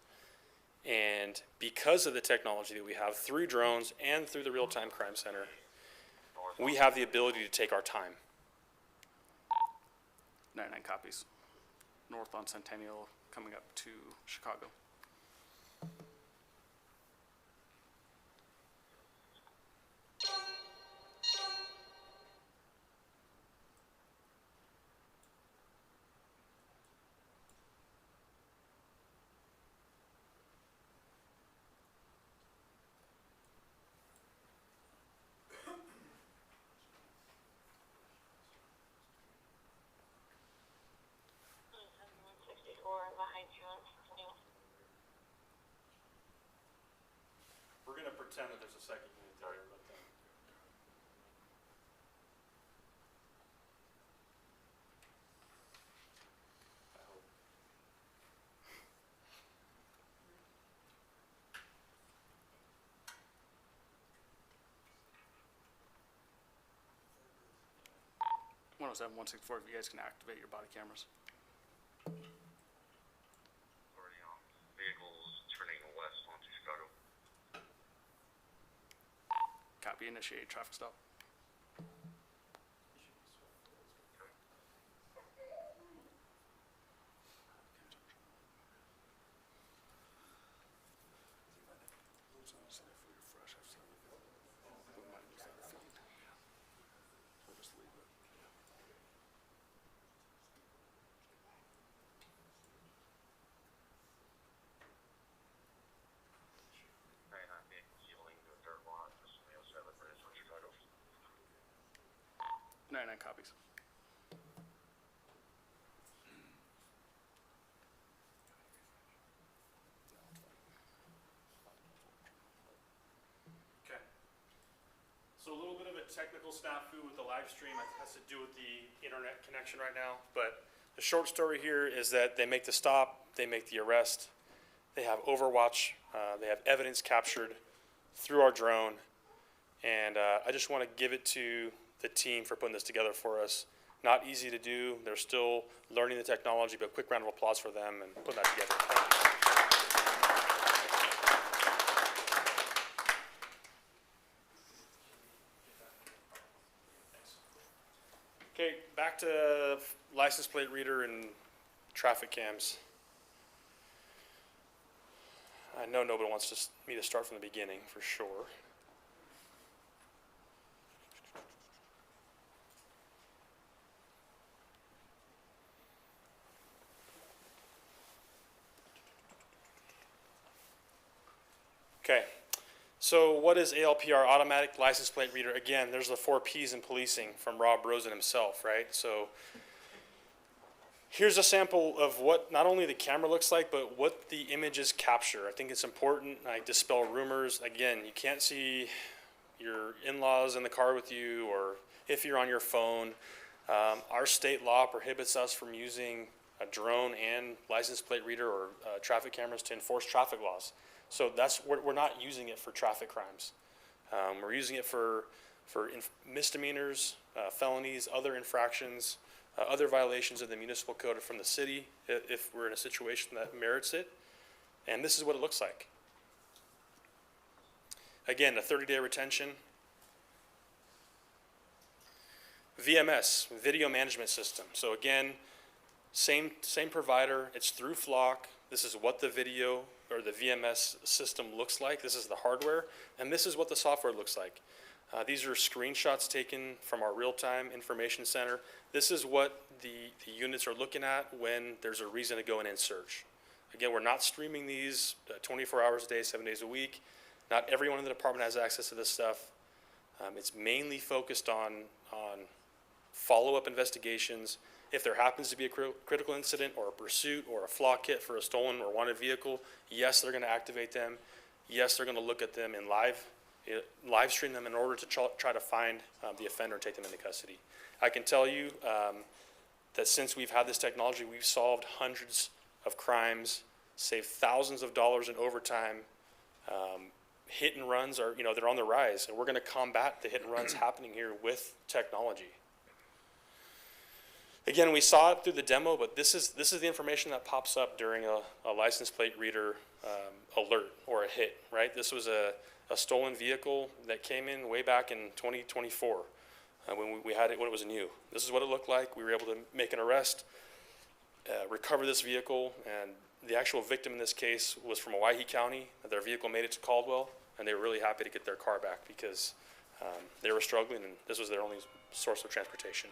[SPEAKER 2] And because of the technology that we have through drones and through the Real-Time Crime Center, we have the ability to take our time.
[SPEAKER 5] 99 copies. North on Centennial, coming up to Chicago.
[SPEAKER 2] We're gonna pretend that there's a second unit there, but I hope.
[SPEAKER 5] One 107, 164, if you guys can activate your body cameras.
[SPEAKER 6] Already on. Vehicles turning west onto Chicago.
[SPEAKER 5] Copy, initiate traffic stop.
[SPEAKER 6] Vehicles yielding to a dirt lot. This is the 07 bridge on Chicago.
[SPEAKER 5] 99 copies.
[SPEAKER 2] Okay. So a little bit of a technical snafu with the live stream. It has to do with the internet connection right now. But the short story here is that they make the stop, they make the arrest, they have overwatch, they have evidence captured through our drone. And I just want to give it to the team for putting this together for us. Not easy to do. They're still learning the technology, but quick round of applause for them and putting that together. Thank you. Okay, back to license plate reader and traffic cams. I know nobody wants me to start from the beginning, for sure. Okay, so what is ALPR, automatic license plate reader? Again, there's the 4 Ps in policing from Rob Rosen himself, right? So here's a sample of what not only the camera looks like, but what the images capture. I think it's important. I dispel rumors. Again, you can't see your in-laws in the car with you, or if you're on your phone. Our state law prohibits us from using a drone and license plate reader or traffic cameras to enforce traffic laws. So we're not using it for traffic crimes. We're using it for misdemeanors, felonies, other infractions, other violations of the municipal code from the city, if we're in a situation that merits it. And this is what it looks like. Again, a 30-day retention. VMS, video management system. So again, same provider. It's through Flock. This is what the video or the VMS system looks like. This is the hardware, and this is what the software looks like. These are screenshots taken from our real-time information center. This is what the units are looking at when there's a reason to go in and search. Again, we're not streaming these 24 hours a day, 7 days a week. Not everyone in the department has access to this stuff. It's mainly focused on follow-up investigations. If there happens to be a critical incident or a pursuit or a flaw kit for a stolen or wanted vehicle, yes, they're going to activate them. Yes, they're going to look at them in live stream them in order to try to find the offender and take them into custody. I can tell you that since we've had this technology, we've solved hundreds of crimes, saved thousands of dollars in overtime. Hit and runs are, they're on the rise, and we're going to combat the hit and runs happening here with technology. Again, we saw it through the demo, but this is the information that pops up during a license plate reader alert or a hit, right? This was a stolen vehicle that came in way back in 2024 when we had it, when it was new. This is what it looked like. We were able to make an arrest, recover this vehicle, and the actual victim in this case was from Owyhee County. Their vehicle made it to Caldwell, and they were really happy to get their car back because they were struggling, and this was their only source of transportation.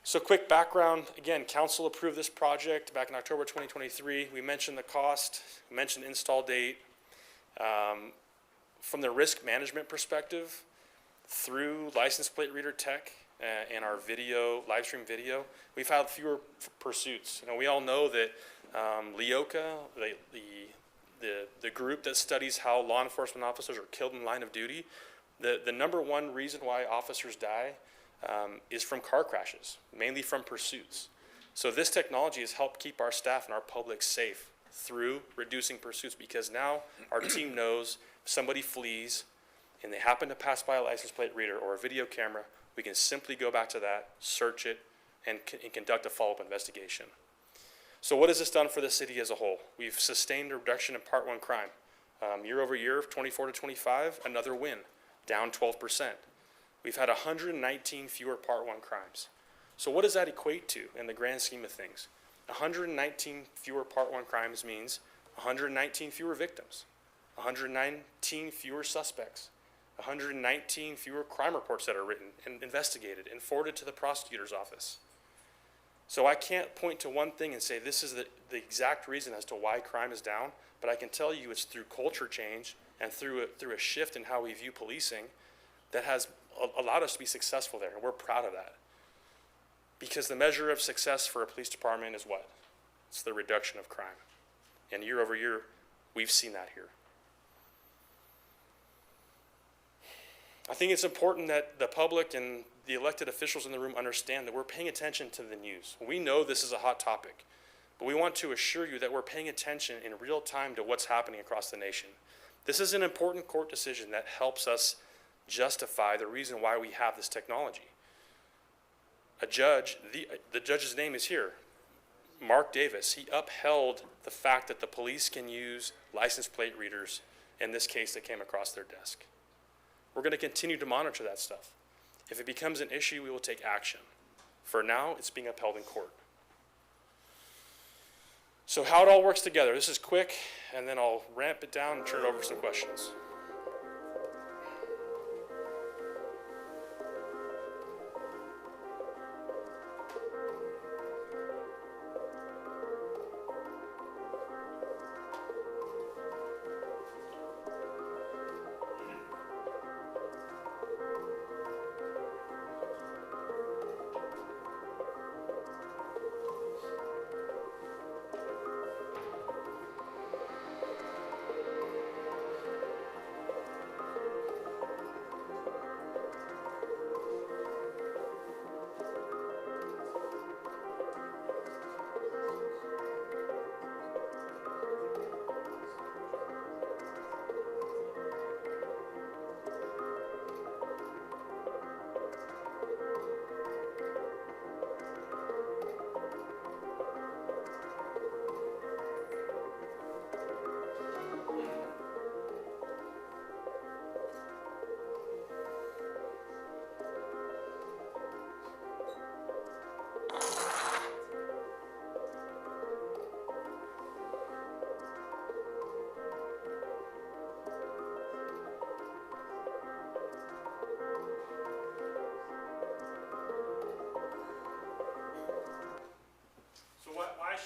[SPEAKER 2] So quick background, again, council approved this project back in October 2023. We mentioned the cost, we mentioned install date. From the risk management perspective, through license plate reader tech and our video, live stream video, we've had fewer pursuits. We all know that LEOCA, the group that studies how law enforcement officers are killed in line of duty, the number one reason why officers die is from car crashes, mainly from pursuits. So this technology has helped keep our staff and our public safe through reducing pursuits, because now our team knows if somebody flees and they happen to pass by a license plate reader or a video camera, we can simply go back to that, search it, and conduct a follow-up investigation. So what has this done for the city as a whole? We've sustained a reduction in Part 1 crime. Year over year, 24 to 25, another win, down 12%. We've had 119 fewer Part 1 crimes. So what does that equate to in the grand scheme of things? 119 fewer Part 1 crimes means 119 fewer victims, 119 fewer suspects, 119 fewer crime reports that are written and investigated and forwarded to the prosecutor's office. So I can't point to one thing and say this is the exact reason as to why crime is down, but I can tell you it's through culture change and through a shift in how we view policing that has allowed us to be successful there, and we're proud of that. Because the measure of success for a police department is what? It's the reduction of crime. And year over year, we've seen that here. I think it's important that the public and the elected officials in the room understand that we're paying attention to the news. We know this is a hot topic, but we want to assure you that we're paying attention in real time to what's happening across the nation. This is an important court decision that helps us justify the reason why we have this technology. A judge, the judge's name is here, Mark Davis. He upheld the fact that the police can use license plate readers in this case that came across their desk. We're going to continue to monitor that stuff. If it becomes an issue, we will take action. For now, it's being upheld in court. So how it all works together, this is quick, and then I'll ramp it down and turn it over for some questions.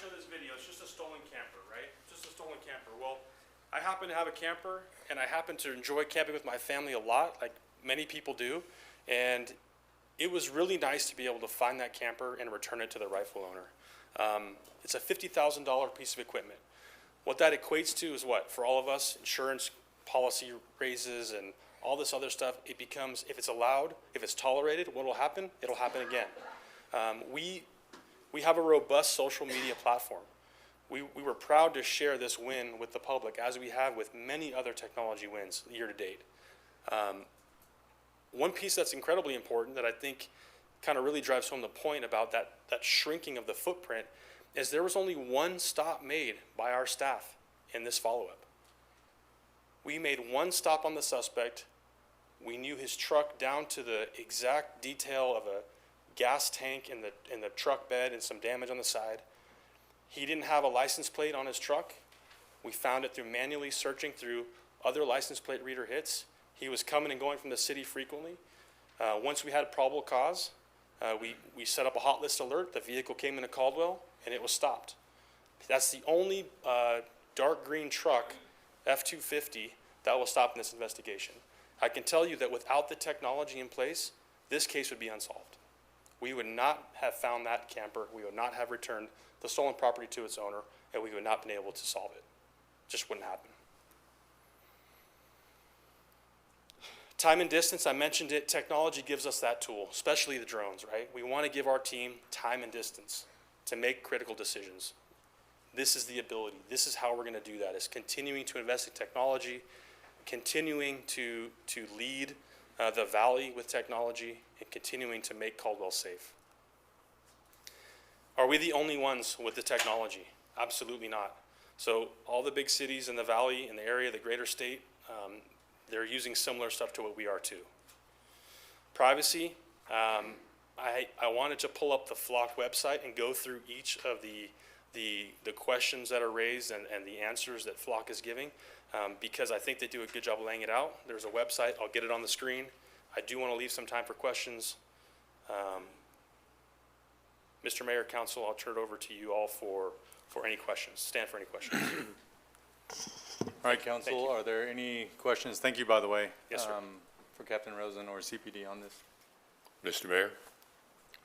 [SPEAKER 2] Show this video, it's just a stolen camper, right? Just a stolen camper. Well, I happen to have a camper, and I happen to enjoy camping with my family a lot, like many people do, and it was really nice to be able to find that camper and return it to the rightful owner. It's a $50,000 piece of equipment. What that equates to is what? For all of us, insurance policy raises and all this other stuff, it becomes, if it's allowed, if it's tolerated, what will happen? It'll happen again. We have a robust social media platform. We were proud to share this win with the public, as we have with many other technology wins year to date. One piece that's incredibly important that I think kind of really drives home the point about that shrinking of the footprint is there was only one stop made by our staff in this follow-up. We made one stop on the suspect. We knew his truck down to the exact detail of a gas tank in the truck bed and some damage on the side. He didn't have a license plate on his truck. We found it through manually searching through other license plate reader hits. He was coming and going from the city frequently. Once we had a probable cause, we set up a hot list alert. The vehicle came into Caldwell and it was stopped. That's the only dark green truck, F-250, that was stopped in this investigation. I can tell you that without the technology in place, this case would be unsolved. We would not have found that camper. We would not have returned the stolen property to its owner, and we would not have been able to solve it. Just wouldn't happen. Time and distance, I mentioned it. Technology gives us that tool, especially the drones, right? We want to give our team time and distance to make critical decisions. This is the ability. This is how we're going to do that, is continuing to invest in technology, continuing to lead the valley with technology, and continuing to make Caldwell safe. Are we the only ones with the technology? Absolutely not. So all the big cities in the valley, in the area, the greater state, they're using similar stuff to what we are too. Privacy, I wanted to pull up the Flock website and go through each of the questions that are raised and the answers that Flock is giving, because I think they do a good job of laying it out. There's a website, I'll get it on the screen. I do want to leave some time for questions. Mr. Mayor, Council, I'll turn it over to you all for any questions. Stand for any questions.
[SPEAKER 1] All right, council, are there any questions? Thank you, by the way.
[SPEAKER 2] Yes, sir.
[SPEAKER 1] For Captain Rosen or CPD on this.
[SPEAKER 7] Mr. Mayor?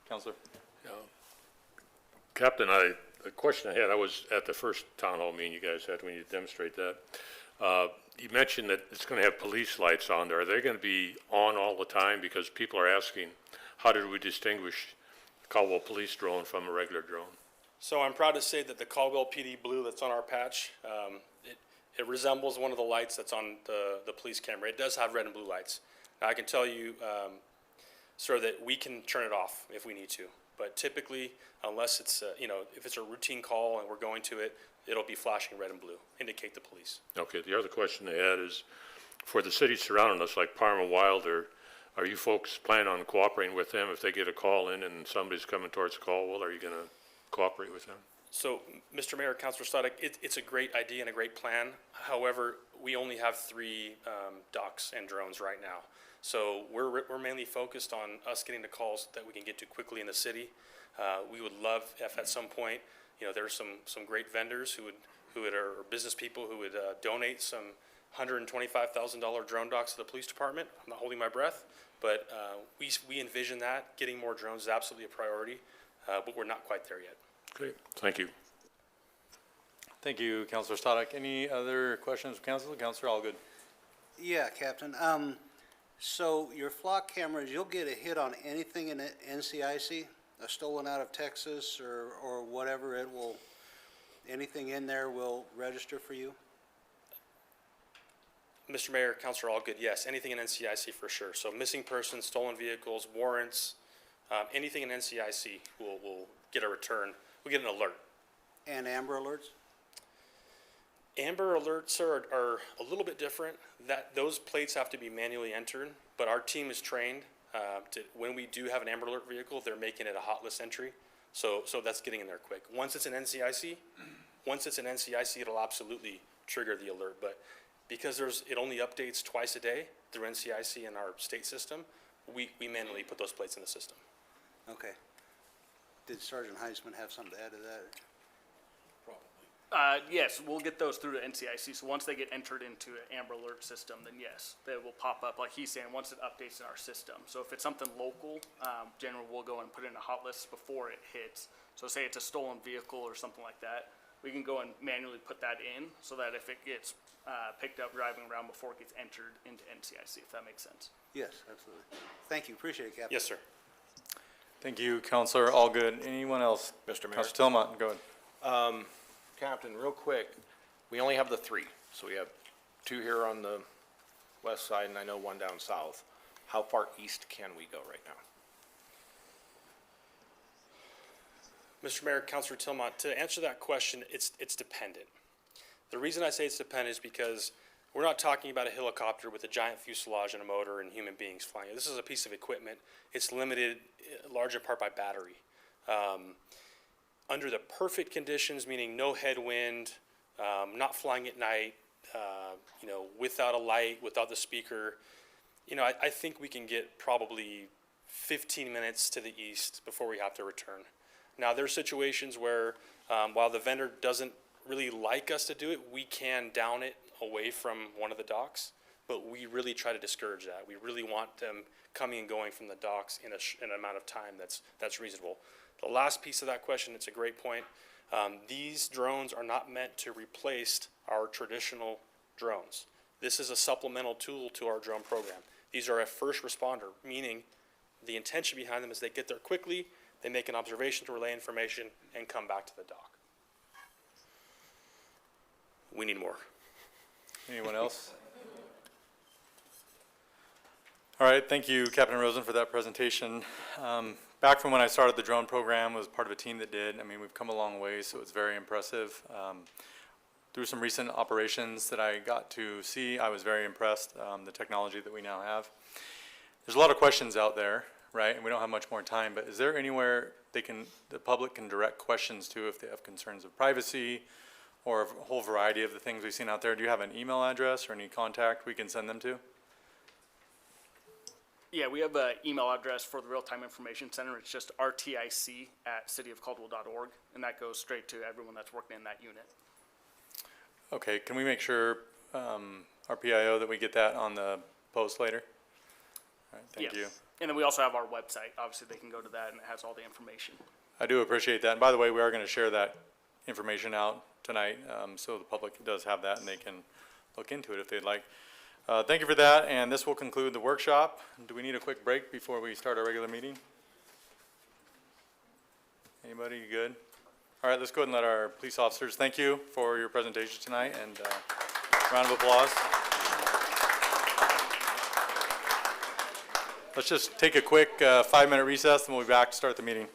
[SPEAKER 1] Counselor?
[SPEAKER 7] Captain, the question I had, I was at the first town hall meeting you guys had when you demonstrate that. You mentioned that it's going to have police lights on there. Are they going to be on all the time? Because people are asking, how did we distinguish Caldwell police drone from a regular drone?
[SPEAKER 2] So I'm proud to say that the Caldwell PD blue that's on our patch, it resembles one of the lights that's on the police camera. It does have red and blue lights. Now, I can tell you, sir, that we can turn it off if we need to. But typically, unless it's, if it's a routine call and we're going to it, it'll be flashing red and blue, indicate the police.
[SPEAKER 7] Okay, the other question I had is, for the cities surrounding us, like Parma, Wilder, are you folks planning on cooperating with them if they get a call in and somebody's coming towards Caldwell? Are you going to cooperate with them?
[SPEAKER 2] So, Mr. Mayor, Councilor Stoddard, it's a great idea and a great plan. However, we only have 3 docks and drones right now. So we're mainly focused on us getting the calls that we can get to quickly in the city. We would love if at some point, there are some great vendors who would or business people who would donate some $125,000 drone docks to the police department. I'm not holding my breath, but we envision that getting more drones is absolutely a priority, but we're not quite there yet.
[SPEAKER 7] Okay, thank you.
[SPEAKER 1] Thank you, Councilor Stoddard. Any other questions from council? Councilor, all good.
[SPEAKER 8] Yeah, Captain. So your flock cameras, you'll get a hit on anything in NCIC, stolen out of Texas or whatever, anything in there will register for you?
[SPEAKER 2] Mr. Mayor, Councilor Allgood, yes, anything in NCIC for sure. So missing persons, stolen vehicles, warrants, anything in NCIC will get a return. We'll get an alert.
[SPEAKER 8] And Amber Alerts?
[SPEAKER 2] Amber alerts, sir, are a little bit different. Those plates have to be manually entered, but our team is trained when we do have an Amber Alert vehicle, they're making it a hot list entry. So that's getting in there quick. Once it's an NCIC, it'll absolutely trigger the alert. But because it only updates twice a day through NCIC and our state system, we manually put those plates in the system.
[SPEAKER 8] Okay. Did Sergeant Heisman have something to add to that?
[SPEAKER 5] Yes, we'll get those through to NCIC. So once they get entered into an Amber Alert system, then yes, they will pop up, like he's saying, once it updates in our system. So if it's something local, generally we'll go and put it in a hot list before it hits. So say it's a stolen vehicle or something like that, we can go and manually put that in so that if it gets picked up driving around before it gets entered into NCIC, if that makes sense.
[SPEAKER 8] Yes, absolutely. Thank you. Appreciate it, Captain.
[SPEAKER 2] Yes, sir.
[SPEAKER 1] Thank you, Counselor. All good. Anyone else?
[SPEAKER 9] Mr. Mayor.
[SPEAKER 1] Counselor Tillmont, go ahead.
[SPEAKER 9] Captain, real quick, we only have the three, so we have two here on the west side, and I know one down south. How far east can we go right now?
[SPEAKER 2] Mr. Mayor, Councilor Tillmont, to answer that question, it's dependent. The reason I say it's dependent is because we're not talking about a helicopter with a giant fuselage and a motor and human beings flying it. This is a piece of equipment. It's limited, large in part by battery. Under the perfect conditions, meaning no headwind, not flying at night, without a light, without the speaker, I think we can get probably 15 minutes to the east before we have to return. Now, there's situations where, while the vendor doesn't really like us to do it, we can down it away from one of the docks, but we really try to discourage that. We really want them coming and going from the docks in an amount of time that's reasonable. The last piece of that question, it's a great point. These drones are not meant to replace our traditional drones. This is a supplemental tool to our drone program. These are a first responder, meaning the intention behind them is they get there quickly, they make an observation to relay information, and come back to the dock. We need more.
[SPEAKER 1] Anyone else? All right, thank you, Captain Rosen, for that presentation. Back from when I started the drone program, was part of a team that did. I mean, we've come a long way, so it's very impressive. Through some recent operations that I got to see, I was very impressed, the technology that we now have. There's a lot of questions out there, right? And we don't have much more time, but is there anywhere the public can direct questions to if they have concerns of privacy or a whole variety of the things we've seen out there? Do you have an email address or any contact we can send them to?
[SPEAKER 5] Yeah, we have an email address for the Real-Time Information Center. It's just rtic@cityofcaldwell.org, and that goes straight to everyone that's working in that unit.
[SPEAKER 1] Okay, can we make sure, our PIO, that we get that on the post later? All right, thank you.
[SPEAKER 5] Yes. And then we also have our website. Obviously, they can go to that, and it has all the information.
[SPEAKER 1] I do appreciate that. And by the way, we are going to share that information out tonight, so the public does have that and they can look into it if they'd like. Thank you for that, and this will conclude the workshop. Do we need a quick break before we start our regular meeting? Anybody good? All right, let's go ahead and let our police officers, thank you for your presentation tonight, and round of applause. Let's just take a quick 5-minute recess, and we'll be back to start the meeting.